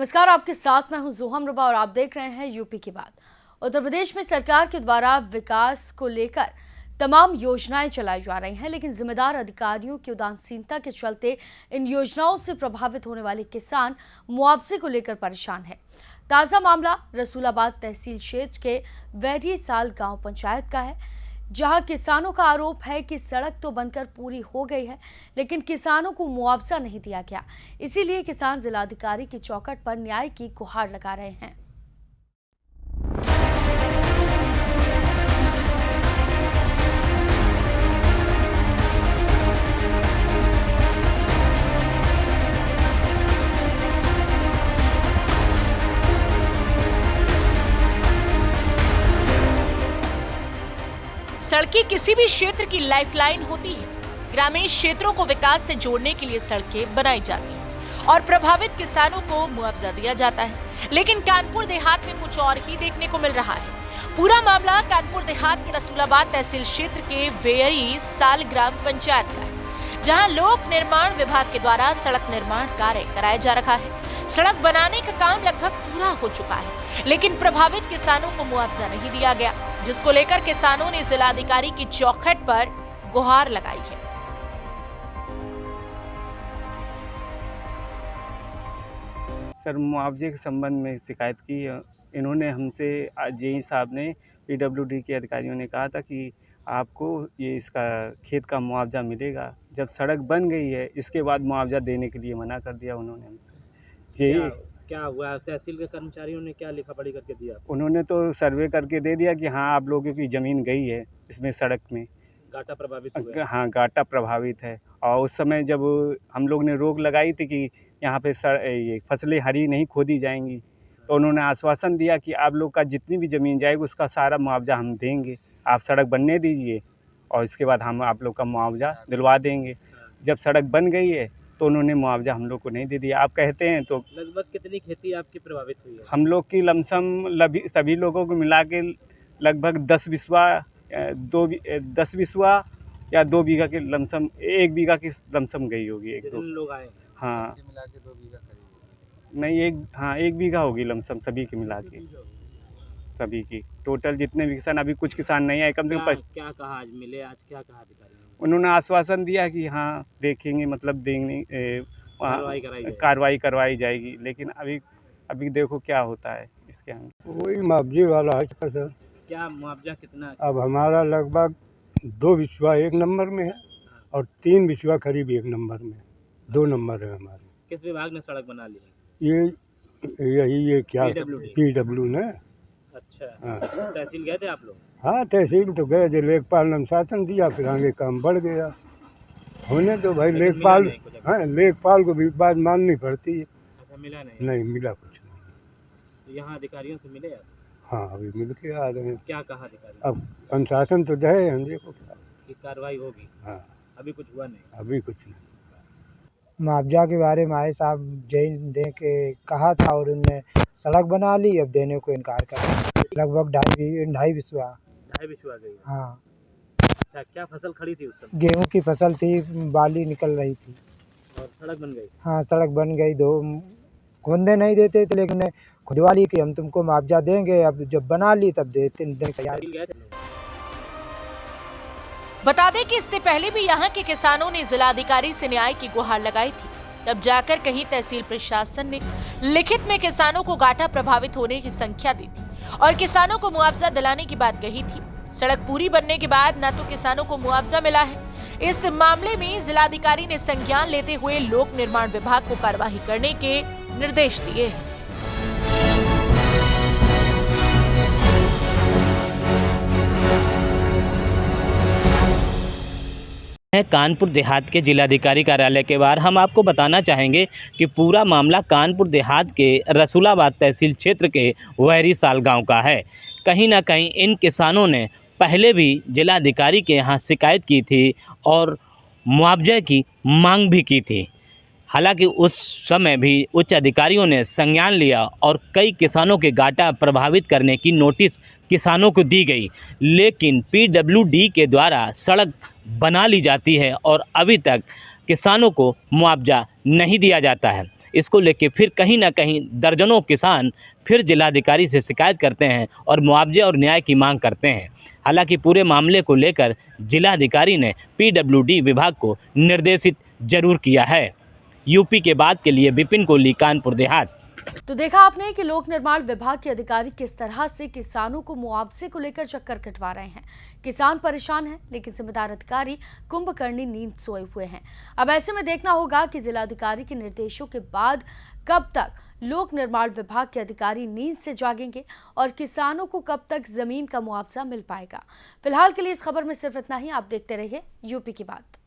नमस्कार, आपके साथ मैं हूं जोहम रुबा और आप देख रहे हैं यूपी की बात। उत्तर प्रदेश में सरकार के द्वारा विकास को लेकर तमाम योजनाएं चलाई जा रही हैं, लेकिन जिम्मेदार अधिकारियों की उदासीनता के चलते इन योजनाओं से प्रभावित होने वाले किसान मुआवजे को लेकर परेशान है। ताजा मामला रसूलाबाद तहसील क्षेत्र के वैरी साल गांव पंचायत का है, जहां किसानों का आरोप है कि सड़क तो बनकर पूरी हो गई है, लेकिन किसानों को मुआवजा नहीं दिया गया। इसीलिए किसान जिलाधिकारी की चौखट पर न्याय की गुहार लगा रहे हैं। सड़कें किसी भी क्षेत्र की लाइफलाइन होती है। ग्रामीण क्षेत्रों को विकास से जोड़ने के लिए सड़कें बनाई जाती हैं और प्रभावित किसानों को मुआवजा दिया जाता है, लेकिन कानपुर देहात में कुछ और ही देखने को मिल रहा है। पूरा मामला कानपुर देहात के रसूलाबाद तहसील क्षेत्र के वेरी साल ग्राम पंचायत का है, जहां लोक निर्माण विभाग के द्वारा सड़क निर्माण कार्य कराया जा रहा है। सड़क बनाने का काम लगभग पूरा हो चुका है, लेकिन प्रभावित किसानों को मुआवजा नहीं दिया गया, जिसको लेकर किसानों ने जिलाधिकारी की चौखट पर गुहार लगाई है। सर, मुआवजे के संबंध में शिकायत की। इन्होंने हमसे जेई साहब ने पीडब्ल्यूडी के अधिकारियों ने कहा था कि आपको ये इसका खेत का मुआवजा मिलेगा। जब सड़क बन गई है इसके बाद मुआवजा देने के लिए मना कर दिया उन्होंने हमसे। क्या हुआ? तहसील के कर्मचारियों ने क्या लिखा पढ़ी करके दिया? उन्होंने तो सर्वे करके दे दिया कि हाँ, आप लोगों की ज़मीन गई है, इसमें सड़क में घाटा प्रभावित हुआ है। हाँ, घाटा प्रभावित है। और उस समय जब हम लोग ने रोक लगाई थी कि यहाँ पे ये फसलें हरी नहीं खोदी जाएंगी, तो उन्होंने आश्वासन दिया कि आप लोग का जितनी भी ज़मीन जाएगी उसका सारा मुआवजा हम देंगे, आप सड़क बनने दीजिए और इसके बाद हम आप लोग का मुआवजा दिलवा देंगे। जब सड़क बन गई है तो उन्होंने मुआवजा हम लोग को नहीं दे दिया। आप कहते हैं तो लगभग कितनी खेती आपकी प्रभावित हुई है? हम लोग की लमसम सभी लोगों को मिला के लगभग 10 बिस्वा या 2 बीघा के लमसम, 1 बीघा की लमसम गई होगी। 1-2 लोग आए? हाँ, मिला के 2 बीघा करीब नहीं, 1 बीघा होगी लमसम सभी की मिला के, सभी की टोटल जितने भी किसान, अभी कुछ किसान नहीं आए। कम से कम क्या कहा आज मिले? आज क्या कहा अधिकारियों ने? उन्होंने आश्वासन दिया कि हाँ देखेंगे, मतलब देंगे, कार्रवाई करवाई जाएगी, लेकिन अभी देखो क्या होता है इसके आगे। वही मुआवजे वाला है सर। क्या मुआवजा कितना? अब हमारा लगभग 2 बिस्वा 1 नंबर में है और 3 बिस्वा करीब 1 नंबर में, 2 नंबर है हमारे। किस विभाग ने सड़क बना ली है? ये क्या पीडब्ल्यू ने। अच्छा, हाँ। तहसील गए थे आप लोग? हाँ, तहसील तो गए थे, लेखपाल ने अनुशासन दिया, फिर आगे काम बढ़ गया। होने तो भाई लेखपाल को भी बात माननी पड़ती है। अच्छा, मिला नहीं? नहीं मिला कुछ नहीं। तो यहाँ अधिकारियों से मिले आप? हाँ, अभी मिल के आ रहे हैं। क्या कहा अधिकारी? अब अनुशासन तो दे हैं, देखो क्या कि कार्रवाई होगी। हाँ, अभी कुछ हुआ नहीं? अभी कुछ नहीं। मुआवजा के बारे में आए साहब जैन दे के कहा था और उनने सड़क बना ली, अब देने को इनकार कर लगभग 2.5 बिस्वा। 2.5 बिस्वा गई? हाँ। अच्छा, क्या फसल खड़ी थी उस समय? गेहूं की फसल थी, बाली निकल रही थी और सड़क बन गई? हाँ, सड़क बन गई। 2 खोदने नहीं देते थे, लेकिन खुदवा ली कि हम तुमको मुआवजा देंगे। अब जब बना ली तब देने तैयार। बता दें कि इससे पहले भी यहाँ के किसानों ने जिलाधिकारी से न्याय की गुहार लगाई थी, तब जाकर कहीं तहसील प्रशासन ने लिखित में किसानों को घाटा प्रभावित होने की संख्या दी थी और किसानों को मुआवजा दिलाने की बात कही थी। सड़क पूरी बनने के बाद न तो किसानों को मुआवजा मिला है। इस मामले में जिलाधिकारी ने संज्ञान लेते हुए लोक निर्माण विभाग को कार्यवाही करने के निर्देश दिए हैं। कानपुर देहात के जिलाधिकारी कार्यालय के बाहर हम आपको बताना चाहेंगे कि पूरा मामला कानपुर देहात के रसूलाबाद तहसील क्षेत्र के वैरी साल गांव का है। कहीं ना कहीं इन किसानों ने पहले भी जिलाधिकारी के यहाँ शिकायत की थी और मुआवजे की मांग भी की थी। हालांकि उस समय भी उच्च अधिकारियों ने संज्ञान लिया और कई किसानों के घाटा प्रभावित करने की नोटिस किसानों को दी गई, लेकिन पीडब्ल्यूडी के द्वारा सड़क बना ली जाती है और अभी तक किसानों को मुआवजा नहीं दिया जाता है। इसको लेके फिर कहीं ना कहीं दर्जनों किसान फिर जिलाधिकारी से शिकायत करते हैं और मुआवजे और न्याय की मांग करते हैं। हालांकि पूरे मामले को लेकर जिलाधिकारी ने पीडब्ल्यूडी विभाग को निर्देशित जरूर किया है। यूपी के बाद के लिए विपिन कोहली, कानपुर देहात। तो देखा आपने कि लोक निर्माण विभाग के अधिकारी किस तरह से किसानों को मुआवजे को लेकर चक्कर कटवा रहे हैं। किसान परेशान हैं, लेकिन जिम्मेदार अधिकारी कुंभकर्णी नींद सोए हुए हैं। अब ऐसे में देखना होगा कि जिलाधिकारी के निर्देशों के बाद कब तक लोक निर्माण विभाग के अधिकारी नींद से जागेंगे और किसानों को कब तक जमीन का मुआवजा मिल पाएगा। फिलहाल के लिए इस खबर में सिर्फ इतना ही। आप देखते रहिए यूपी की बात।